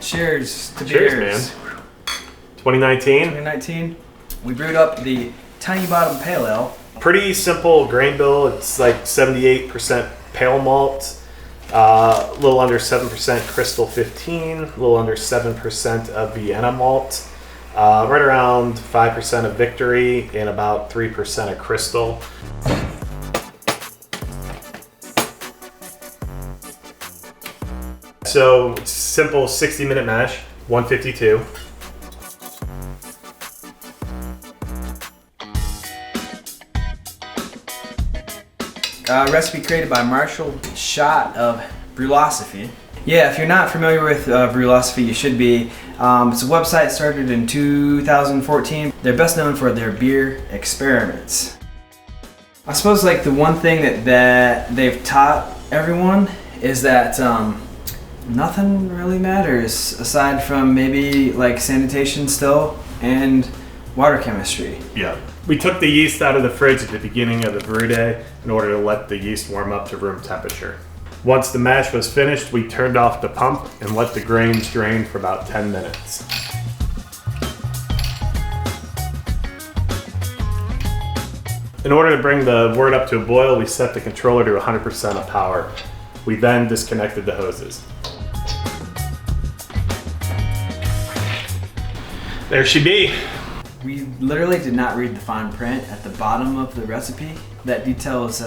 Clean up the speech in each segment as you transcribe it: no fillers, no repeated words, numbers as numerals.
Cheers to Cheers, beers. man. 2019. 2019. We brewed up the Tiny Bottom Pale Ale. Pretty simple grain bill. It's like 78% pale malt, a little under 7% Crystal 15, a little under 7% of Vienna malt, right around 5% of Victory, and about 3% of Crystal. So simple 60-minute mash, 152. Recipe created by Marshall Schott of Brulosophy. Yeah, if you're not familiar with Brulosophy, you should be. It's a website started in 2014. They're best known for their beer experiments. I suppose like the one thing that they've taught everyone is that nothing really matters aside from maybe like sanitation still and water chemistry. Yeah. We took the yeast out of the fridge at the beginning of the brew day in order to let the yeast warm up to room temperature. Once the mash was finished, we turned off the pump and let the grains drain for about 10 minutes. In order to bring the wort up to a boil, we set the controller to 100% of power. We then disconnected the hoses. There she be. We literally did not read the fine print at the bottom of the recipe that details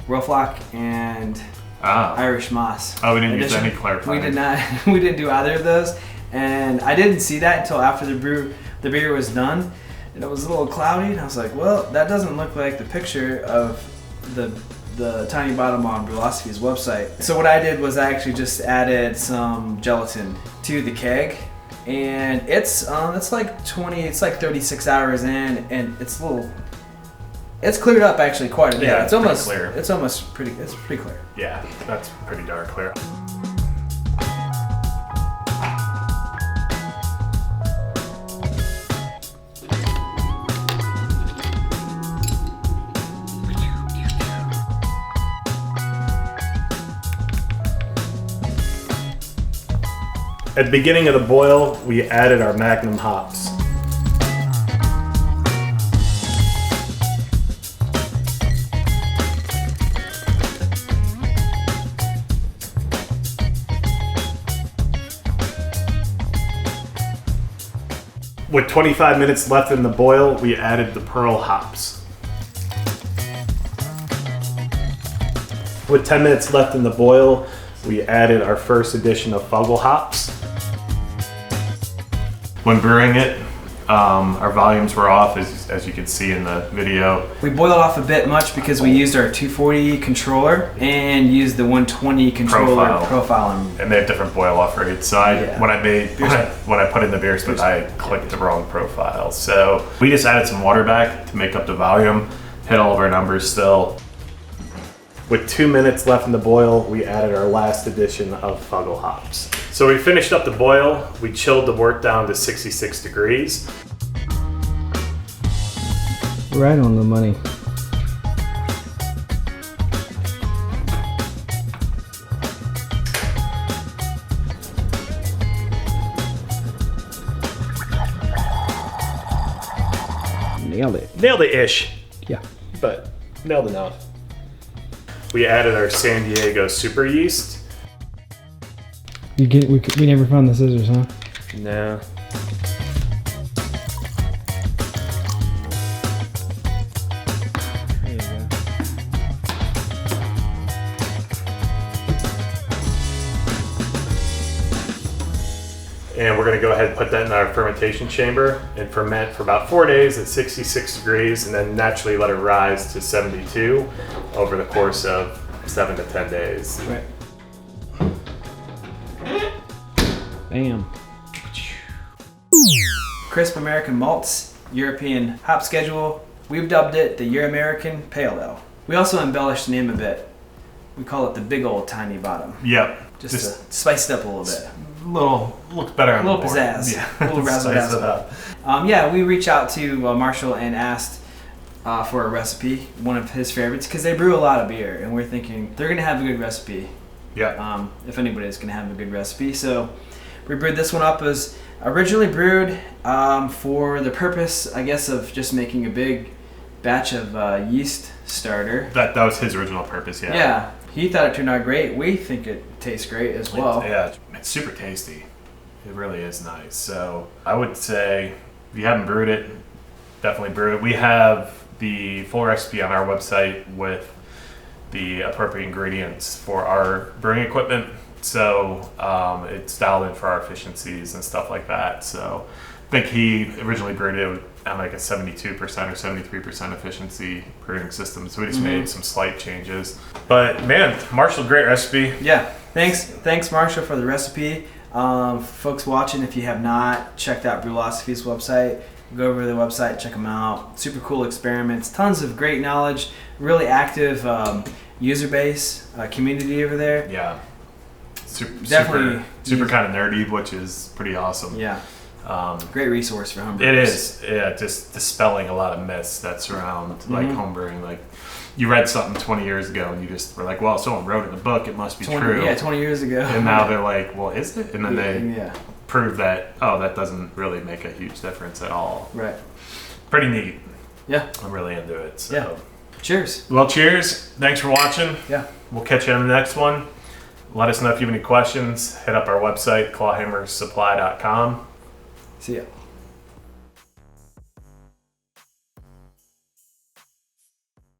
Roflock and Irish moss. Oh, we didn't use any clarifying. We did not. We didn't do either of those, and I didn't see that until after the beer was done, and it was a little cloudy. And I was like, well, that doesn't look like the picture of the Tiny Bottom on Brulosophy's website. So what I did was I actually just added some gelatin to the keg. And it's like 36 hours in, and it's cleared up actually quite a bit. Yeah, it's almost clear. It's pretty clear. Yeah, that's pretty dark clear. At the beginning of the boil, we added our Magnum hops. With 25 minutes left in the boil, we added the Pearl hops. With 10 minutes left in the boil, we added our first edition of Fuggle hops. When brewing it, our volumes were off, as you can see in the video. We boiled off a bit much because we used our 240 controller and used the 120 controller profile. And they have different boil off rates. So when I put in the beer split, I clicked the wrong profile. So we just added some water back to make up the volume, hit all of our numbers still. With 2 minutes left in the boil, we added our last edition of Fuggle hops. So we finished up the boil, we chilled the wort down to 66 degrees. Right on the money. Nailed it. Nailed it-ish. Yeah. But nailed enough. We added our San Diego super yeast. We never found the scissors, huh? No. There you go. And we're gonna go ahead and put that in our fermentation chamber and ferment for about 4 days at 66 degrees, and then naturally let it rise to 72 over the course of 7 to 10 days. Right. Bam. Crisp American malts, European hop schedule. We've dubbed it the Euro-American Pale Ale. We also embellished the name a bit. We call it the Big Old Tiny Bottom. Yep. Just to spice it up a little bit. Looks better on a little the board. pizzazz. Yeah. A little razzle dazzle up. Yeah, we reached out to Marshall and asked for a recipe, one of his favorites, because they brew a lot of beer, and we're thinking they're gonna have a good recipe. Yeah. If anybody's gonna have a good recipe, so We brewed this one up as originally brewed for the purpose, I guess, of just making a big batch of yeast starter. That was his original purpose, yeah. Yeah, he thought it turned out great. We think it tastes great as well. It's super tasty. It really is nice. So I would say if you haven't brewed it, definitely brew it. We have the full recipe on our website with the appropriate ingredients for our brewing equipment. So it's dialed in for our efficiencies and stuff like that. So I think he originally brewed it at like a 72% or 73% efficiency brewing system. So we just made some slight changes. But man, Marshall, great recipe. Yeah, thanks Marshall for the recipe. Folks watching, if you have not checked out Brulosophy's website, go over to the website, check them out. Super cool experiments, tons of great knowledge, really active user base, community over there. Yeah, super kind of nerdy, which is pretty awesome. Yeah, great resource for homebrewers. It is, yeah, just dispelling a lot of myths that surround like homebrewing. Like you read something 20 years ago and you just were like, well, someone wrote in the book, it must be true. Yeah, 20 years ago. And now they're like, well, is it? And then they prove that, oh, that doesn't really make a huge difference at all. Right. Pretty neat. Yeah. I'm really into it. So. Yeah. Cheers. Well, cheers. Thanks for watching. Yeah. We'll catch you on the next one. Let us know if you have any questions. Hit up our website, clawhammersupply.com. See ya.